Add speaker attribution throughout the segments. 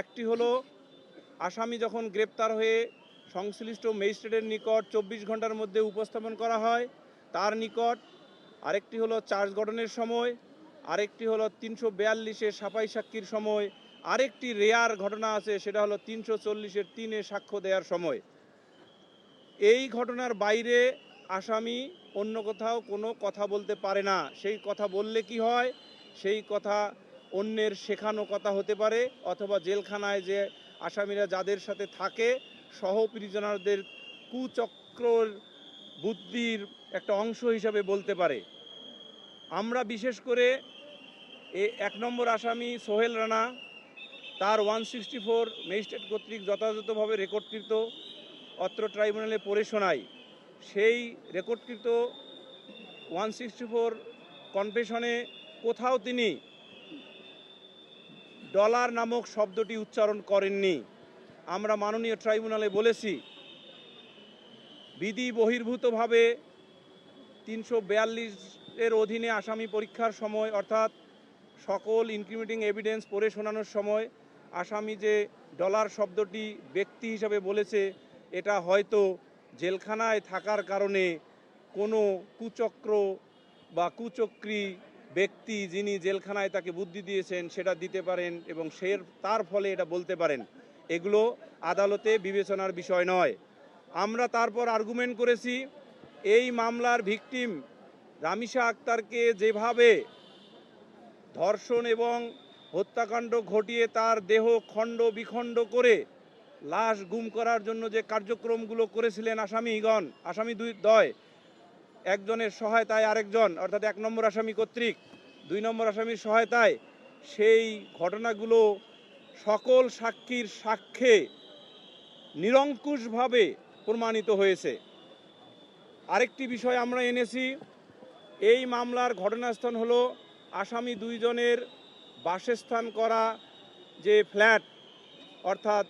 Speaker 1: একটি হলো আসামি যখন গ্রেপ্তার হয়ে সংশ্লিষ্ট ম্যাজিস্ট্রেটের নিকট 24 ঘন্টার মধ্যে উপস্থাপন করা হয় তার নিকট, আরেকটি হলো চার্জ গঠনের সময়, আরেকটি হলো 342-এর সাফাই সাক্ষীর সময়, আরেকটি রেয়ার ঘটনা আছে সেটা হলো 340-এর 3-এ সাক্ষ্য দেওয়ার সময়। এই ঘটনার বাইরে আসামি অন্য কোথাও কোনো কথা বলতে পারে না। সেই কথা বললে কি হয়, সেই কথা অন্যের শেখানো কথা হতে পারে, অথবা জেলখানায় যে আসামিরা যাদের সাথে থাকে সহ প্রিজনারদের কুচক্রর বুদ্ধির একটা অংশ হিসাবে বলতে পারে। আমরা বিশেষ করে 1 নম্বর আসামি সোহেল রানা তার 164 ম্যাজিস্ট্রেট কর্তৃক যথাযথভাবে রেকর্ডকৃত অত্র ট্রাইব্যুনালে পড়ে শোনাই। সেই রেকর্ডকৃত 164 কনফেশনে কোথাও তিনি ডলার নামক শব্দটি উচ্চারণ করেননি। আমরা মাননীয় ট্রাইব্যুনালে বলেছি বিধি বহির্ভূতভাবে 342-এর অধীনে আসামি পরীক্ষার সময় অর্থাৎ সকল ইনক্রিমিনেটিং এভিডেন্স পড়ে শোনানোর সময় আসামি যে ডলার শব্দটি ব্যক্তি হিসাবে বলেছে এটা হয়তো জেলখানায় থাকার কারণে কোনো কুচক্র বা কুচক্রী ব্যক্তি যিনি জেলখানায় তাকে বুদ্ধি দিয়েছেন সেটা দিতে পারেন এবং তার ফলে এটা বলতে পারেন। এগুলো আদালতে বিবেচনার বিষয় নয়। আমরা তারপর আর্গুমেন্ট করেছি এই মামলার ভিকটিম রামিসা আক্তারকে যেভাবে ধর্ষণ এবং হত্যাকাণ্ড ঘটিয়ে তার দেহ খণ্ড বিখণ্ড করে লাশ গুম করার জন্য যে কার্যক্রমগুলো করেছিলেন আসামি দ্বয়, একজনের সহায়তায় আরেকজন অর্থাৎ 1 নম্বর আসামি কর্তৃক 2 নম্বর আসামির সহায়তায়, সেই ঘটনাগুলো সকল সাক্ষীর সাক্ষ্যে নিরঙ্কুশভাবে প্রমাণিত হয়েছে। আরেকটি বিষয় আমরা এনেছি, এই মামলার ঘটনাস্থল হলো আসামি 2 জনের বাসস্থান করা যে ফ্ল্যাট, অর্থাৎ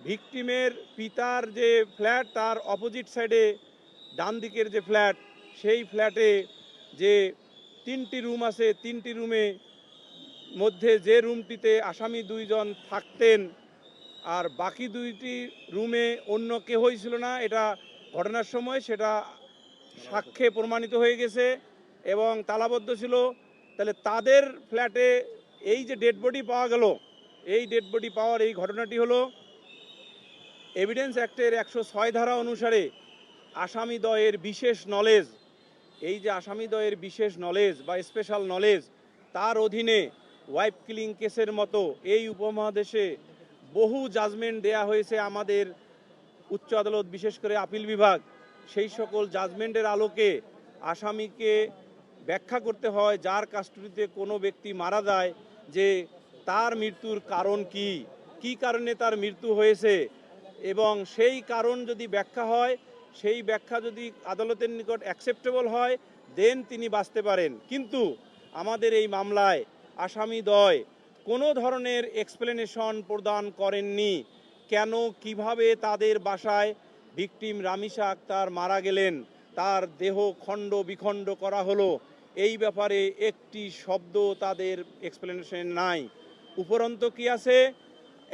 Speaker 1: ভিকটিমের পিতার যে ফ্ল্যাট তার অপোজিট সাইডে ডান দিকের যে ফ্ল্যাট, সেই ফ্ল্যাটে যে 3টি রুম আছে, 3টি রুমে মধ্যে যে রুমটিতে আসামি 2 জন থাকতেন আর বাকি 2টি রুমে অন্য কেউই ছিল না, এটা ঘটনার সময় সেটা সাক্ষ্যে প্রমাণিত হয়ে গেছে এবং তালাবদ্ধ ছিল। তাহলে তাদের ফ্ল্যাটে এই যে ডেড বডি পাওয়া গেল, এই ডেড বডি পাওয়ার এই ঘটনাটি হলো এভিডেন্স অ্যাক্টের 106 ধারা অনুসারে আসামিদ্বয়ের বিশেষ নলেজ, এই যে আসামিদ্বয়ের বিশেষ নলেজ বা স্পেশাল নলেজ, তার অধীনে ওয়াইফ কিলিং কেসের মতো এই উপমহাদেশে বহু জাজমেন্ট দেয়া হয়েছে আমাদের উচ্চ আদালত, বিশেষ করে আপিল বিভাগ। সেই সকল জাজমেন্টের আলোকে আসামিকে ব্যাখ্যা করতে হয় যার কাস্টডিতে কোনো ব্যক্তি মারা যায় যে তার মৃত্যুর কারণ কি কারণে তার মৃত্যু হয়েছে, এবং সেই কারণ যদি ব্যাখ্যা হয়, সেই ব্যাখ্যা যদি আদালতের নিকট অ্যাকসেপ্টেবল হয় দেন তিনি বাঁচতে পারেন। কিন্তু আমাদের এই মামলায় আসামিদ্বয় কোনো ধরনের এক্সপ্লেনেশন প্রদান করেননি কেন কিভাবে তাদের বাসায় ভিকটিম রামিসা আক্তার মারা গেলেন, তার দেহ খণ্ড বিখণ্ড করা হলো, এই ব্যাপারে একটি শব্দ তাদের এক্সপ্লেনেশন নাই। উপরন্ত কি আছে,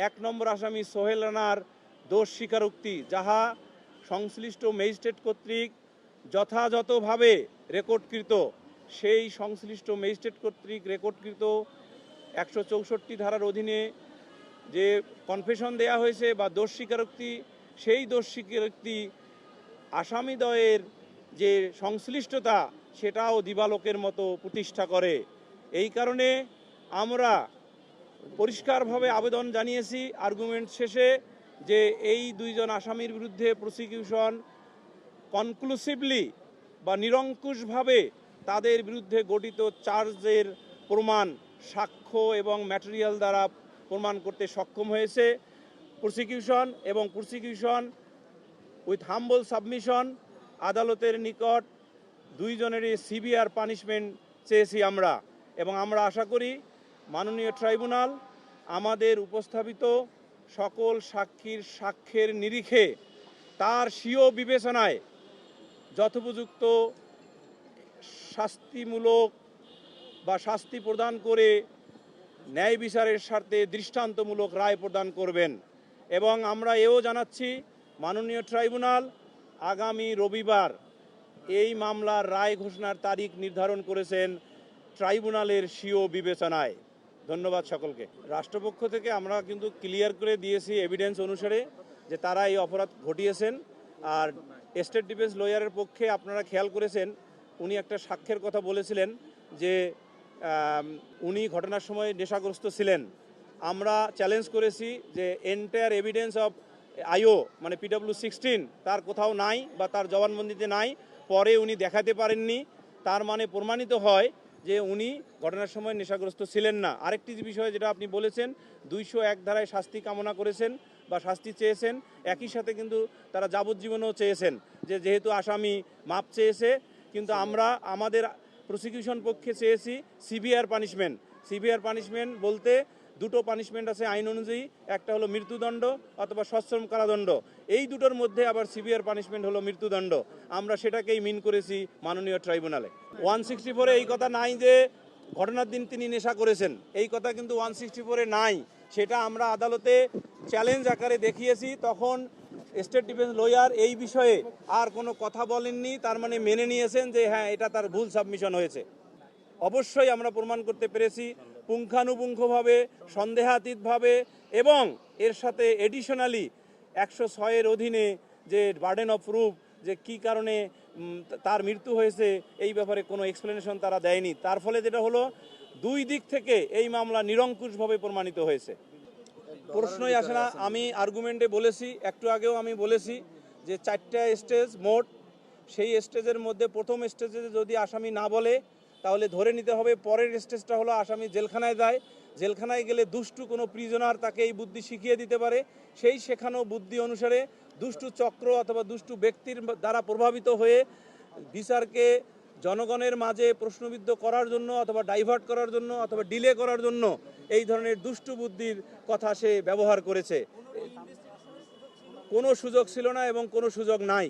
Speaker 1: 1 নম্বর আসামি সোহেল রানার দোষ স্বীকারোক্তি, যাহা সংশ্লিষ্ট ম্যাজিস্ট্রেট কর্তৃক যথাযথভাবে রেকর্ডকৃত, সেই সংশ্লিষ্ট ম্যাজিস্ট্রেট কর্তৃক রেকর্ডকৃত 164 ধারার অধীনে যে কনফেশন দেয়া হয়েছে বা দোষ স্বীকারোক্তি, সেই দোষ স্বীকারোক্তি আসামিদ্বয়ের যে সংশ্লিষ্টতা সেটাও দিবালোকের মতো প্রতিষ্ঠা করে। এই কারণে আমরা পরিষ্কারভাবে আবেদন জানিয়েছি আর্গুমেন্ট শেষে যে এই 2 জন আসামির বিরুদ্ধে প্রসিকিউশন কনক্লুসিভলি বা নিরঙ্কুশভাবে তাদের বিরুদ্ধে গঠিত চার্জের প্রমাণ সাক্ষ্য এবং ম্যাটেরিয়াল দ্বারা প্রমাণ করতে সক্ষম হয়েছে। প্রসিকিউশন উইথ হাম্বল সাবমিশন আদালতের নিকট 2 জনেরই সিভিয়ার পানিশমেন্ট চেয়েছি আমরা, এবং আমরা আশা করি মাননীয় ট্রাইব্যুনাল আমাদের উপস্থাপিত সকল সাক্ষীর সাক্ষ্যের নিরিখে তার স্বীয় বিবেচনায় যথোপযুক্ত শাস্তিমূলক বা শাস্তি প্রদান করে ন্যায় বিচারের স্বার্থে দৃষ্টান্তমূলক রায় প্রদান করবেন। এবং আমরা এও জানাচ্ছি মাননীয় ট্রাইব্যুনাল আগামী রবিবার এই মামলার রায় ঘোষণার তারিখ নির্ধারণ করেছেন ট্রাইব্যুনালের স্বীয় বিবেচনায়। ধন্যবাদ সকলকে। রাষ্ট্রপক্ষ থেকে আমরা কিন্তু ক্লিয়ার করে দিয়েছি এভিডেন্স অনুসারে যে তারা এই অপরাধ ঘটিয়েছেন। আর স্টেট ডিফেন্স লয়ারের পক্ষে আপনারা খেয়াল করেছেন উনি একটা সাক্ষ্যের কথা বলেছিলেন যে উনি ঘটনার সময় নেশাগ্রস্ত ছিলেন। আমরা চ্যালেঞ্জ করেছি যে এন্টায়ার এভিডেন্স অফ আইও মানে PW16 তার কোথাও নাই বা তার জবানবন্দিতে নাই, পরে উনি দেখাতে পারেননি, তার মানে প্রমাণিত হয় যে উনি ঘটনার সময় নেশাগ্রস্ত ছিলেন না। আরেকটি বিষয় যেটা আপনি বলেছেন 201 ধারায় শাস্তি কামনা করেছেন বা শাস্তি চেয়েছেন, একই সাথে কিন্তু তারা যাবজ্জীবনও চেয়েছেন যে যেহেতু আসামি মাপ চেয়েছে, কিন্তু আমরা আমাদের প্রসিকিউশন পক্ষে চেয়েছি সিভিয়ার পানিশমেন্ট। সিভিয়ার পানিশমেন্ট বলতে দুটো পানিশমেন্ট আছে আইন অনুযায়ী, একটা হলো মৃত্যুদণ্ড অথবা সশ্রম কারাদণ্ড। এই দুটোর মধ্যে আবার সিভিয়ার পানিশমেন্ট হলো মৃত্যুদণ্ড। আমরা সেটাকেই মিন করেছি মাননীয় ট্রাইব্যুনালে। 164-এ এই কথা নাই যে ঘটনার দিন তিনি নেশা করেছেন, এই কথা কিন্তু 164-এ নাই। সেটা আমরা আদালতে চ্যালেঞ্জ আকারে দেখিয়েছি, তখন স্টেট ডিফেন্স লয়ার এই বিষয়ে আর কোনো কথা বলেননি, তার মানে মেনে নিয়েছেন যে হ্যাঁ এটা তার ভুল সাবমিশন হয়েছে। অবশ্যই আমরা প্রমাণ করতে পেরেছি পুঙ্খানুপুঙ্খভাবে, সন্দেহাতীতভাবে, এবং এর সাথে এডিশনালি 106-এর অধীনে যে বার্ডেন অফ প্রুফ যে কী কারণে তার মৃত্যু হয়েছে এই ব্যাপারে কোনো এক্সপ্লেনেশন তারা দেয়নি। তার ফলে যেটা হলো দুই দিক থেকে এই মামলা নিরঙ্কুশভাবে প্রমাণিত হয়েছে। প্রশ্নই আসে না। আমি আর্গুমেন্টে বলেছি, একটু আগেও আমি বলেছি যে 4টা স্টেজ মোট, সেই স্টেজের মধ্যে প্রথম স্টেজে যদি আসামি না বলে তাহলে ধরে নিতে হবে পরের স্টেজটা হলো আসামি জেলখানায় যায়, জেলখানায় গেলে দুষ্টু কোনো প্রিজনার তাকে এই বুদ্ধি শিখিয়ে দিতে পারে, সেই শেখানো বুদ্ধি অনুসারে দুষ্টু চক্র অথবা দুষ্টু ব্যক্তির দ্বারা প্রভাবিত হয়ে বিচারকে জনগণের মাঝে প্রশ্নবিদ্ধ করার জন্য অথবা ডাইভার্ট করার জন্য অথবা ডিলে করার জন্য এই ধরনের দুষ্টু বুদ্ধির কথা সে ব্যবহার করেছে। কোনো সুযোগ ছিল না এবং কোনো সুযোগ নাই।